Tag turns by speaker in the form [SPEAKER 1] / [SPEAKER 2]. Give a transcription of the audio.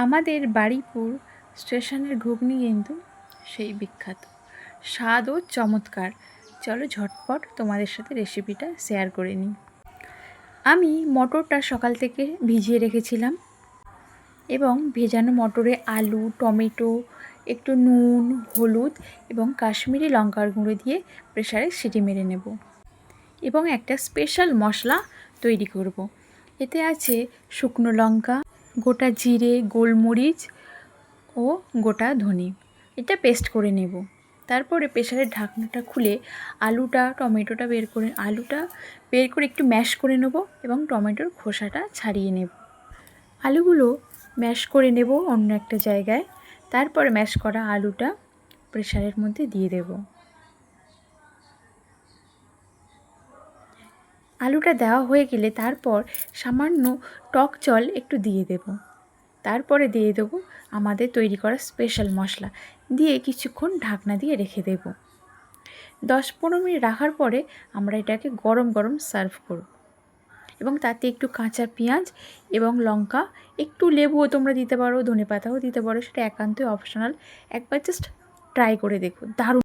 [SPEAKER 1] আমাদের বারুইপুর স্টেশনের ঘুগনি কিন্তু সেই বিখ্যাত, স্বাদ ও চমৎকার। চলো ঝটপট তোমাদের সাথে রেসিপিটা শেয়ার করে নিই। আমি মটরটা সকাল থেকে ভিজিয়ে রেখেছিলাম এবং ভেজানো মটরে আলু, টমেটো, একটু নুন, হলুদ এবং কাশ্মীরি লঙ্কার গুঁড়ো দিয়ে প্রেসারে সিটি মেরে নেব এবং একটা স্পেশাল মশলা তৈরি করব। এতে আছে শুকনো লঙ্কা, গোটা জিরে, গোলমরিচ ও গোটা ধনে। এটা পেস্ট করে নেব। তারপরে প্রেসারের ঢাকনাটা খুলে আলুটা বের করে একটু ম্যাশ করে নেব এবং টমেটোর খোসাটা ছাড়িয়ে নেব। আলুগুলো ম্যাশ করে নেব অন্য একটা জায়গায়। তারপরে ম্যাশ করা আলুটা প্রেসারের মধ্যে দিয়ে দেব। আলুটা দেওয়া হয়ে গেলে তারপর সামান্য টক জল একটু দিয়ে দেব। তারপরে দিয়ে দেবো আমাদের তৈরি করা স্পেশাল মশলা, দিয়ে কিছুক্ষণ ঢাকনা দিয়ে রেখে দেব। 10-15 মিনিট রাখার পরে আমরা এটাকে গরম গরম সার্ভ করব এবং তাতে একটু কাঁচা পেঁয়াজ এবং লঙ্কা, একটু লেবুও তোমরা দিতে পারো, ধনেপাতাও দিতে পারো, সেটা একান্তই অপশনাল। একবার জাস্ট ট্রাই করে দেখো, দারুণ।